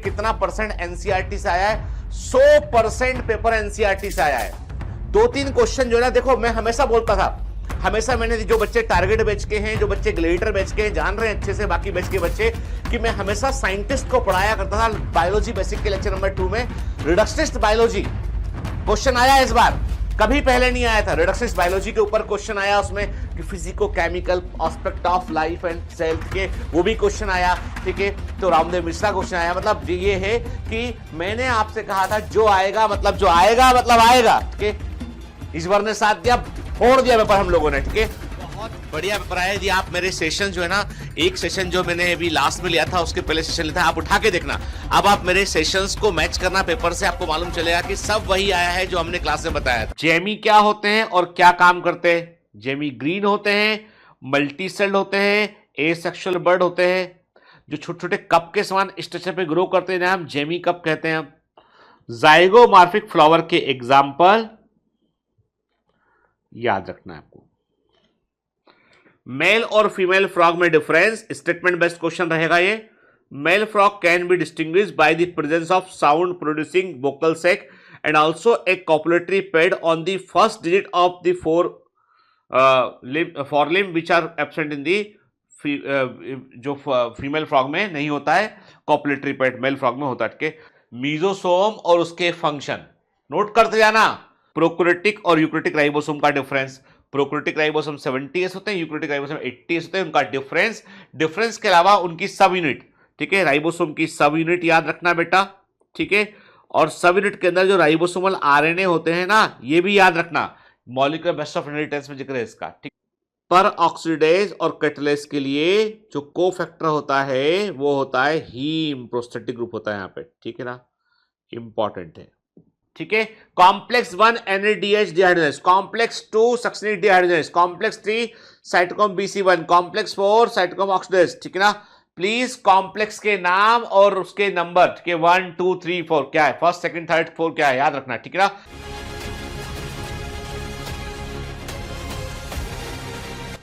कितना percent NCERT से आया है? 100% पेपर एनसीईआरटी से आया है। 2-3 क्वेश्चन जो है ना, देखो मैं हमेशा बोलता था, हमेशा मैंने, जो बच्चे टारगेट बैच के हैं, जो बच्चे ग्लेडिएटर बैच के हैं, जान रहे हैं अच्छे से बाकी बैच के बच्चे, कि मैं हमेशा साइंटिस्ट को पढ़ाया करता था। बायोलॉजी बेसिक के लेक्चर नंबर 2 में रिडक्शनिस्ट बायोलॉजी क्वेश्चन आया इस बार, कभी पहले नहीं आया था। रिडक्शनिस्ट बायोलॉजी के ऊपर क्वेश्चन आया, उसमें कि physico chemical aspect of life and self के वो भी क्वेश्चन आया, ठीक है। तो रामदेव मिश्रा क्वेश्चन आया। मतलब ये है कि मैंने आपसे कहा था जो आएगा मतलब जो आएगा मतलब आएगा, ठीक है। इस बार ने साथ दिया, फोड़ दिया पेपर हम लोगों ने, ठीक है। बहुत बढ़िया पेपर आया। यदि आप मेरे सेशन जो है ना, एक सेशन जो मैंने अभी लास्ट में लिया था उसके पहले सेशन लिया था, आप उठा के देखना। अब आप मेरे सेशंस को मैच करना पेपर से, आपको मालूम चलेगा कि सब वही आया है जो हमने क्लास में बताया था। जेमी क्या होते हैं और क्या काम करते हैं? जेमी ग्रीन होते हैं, मल्टी सेल्ड होते हैं, एसेक्सुअल बर्ड होते हैं, जो छोटे छोटे कप के समान स्ट्रक्चर पे ग्रो करते हैं, हम जेमी कप कहते हैं। जाइगोमॉर्फिक फ्लावर के एग्जाम्पल याद रखना है आपको। मेल और फीमेल फ्रॉग में डिफरेंस, स्टेटमेंट बेस्ड क्वेश्चन रहेगा ये। Male frog can be distinguished by the presence of sound producing vocal sac and also a copulatory pad on the first digit of the forelimb which are absent in the, जो female frog में नहीं होता है copulatory pad, mail frog में होता है। Mesosome और उसके फंक्शन नोट करते जाना। प्रोकैरियोटिक और यूकैरियोटिक राइबोसोम का डिफरेंस, प्रोकैरियोटिक राइबोसोम 70S होते हैं, यूकैरियोटिक राइबोसोम 80S होते हैं। उनका डिफरेंस के अलावा उनकी सब यूनिट, ठीक है। राइबोसोम की सब यूनिट याद रखना बेटा, ठीक है। और सब यूनिट के अंदर जो राइबोसोमल आरएनए होते हैं ना, ये भी याद रखना। मॉलिक्यूलर बेस्ट ऑफ इनहेरिटेंस में जिक्र है इसका, ठीक। पर ऑक्सीडेज और कैटलेस के लिए जो कोफैक्टर होता है वो होता है हीम, प्रोस्थेटिक ग्रुप होता है यहाँ पे, ठीक है ना, इंपॉर्टेंट है, ठीक है। Complex 1 NADH dehydrogenase, complex 2 succinic dehydrogenase, complex 3 cytochrome BC1, complex 4 cytochrome oxidase, ठीक है ना। प्लीज कॉम्प्लेक्स के नाम और उसके नंबर, ठीक है, 1 2 3 4 क्या है, फर्स्ट सेकंड थर्ड फोर्थ क्या है, याद रखना, ठीक है ना।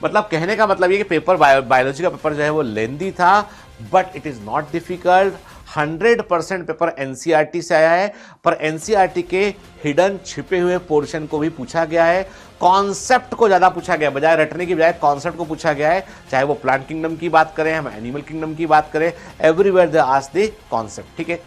मतलब कहने का मतलब ये कि पेपर बायोलॉजी का पेपर जो है वो लेंदी था, but it is not difficult. 100% paper NCERT से आया है, पर एनसीईआरटी के हिडन छिपे हुए पोर्शन को भी पूछा गया है। कॉन्सेप्ट को ज्यादा पूछा गया, बजाय रटने की बजाय कॉन्सेप्ट को पूछा गया है। चाहे वो प्लांट किंगडम की बात करें, हम एनिमल किंगडम की बात करें, everywhere they ask the concept, ठीक है।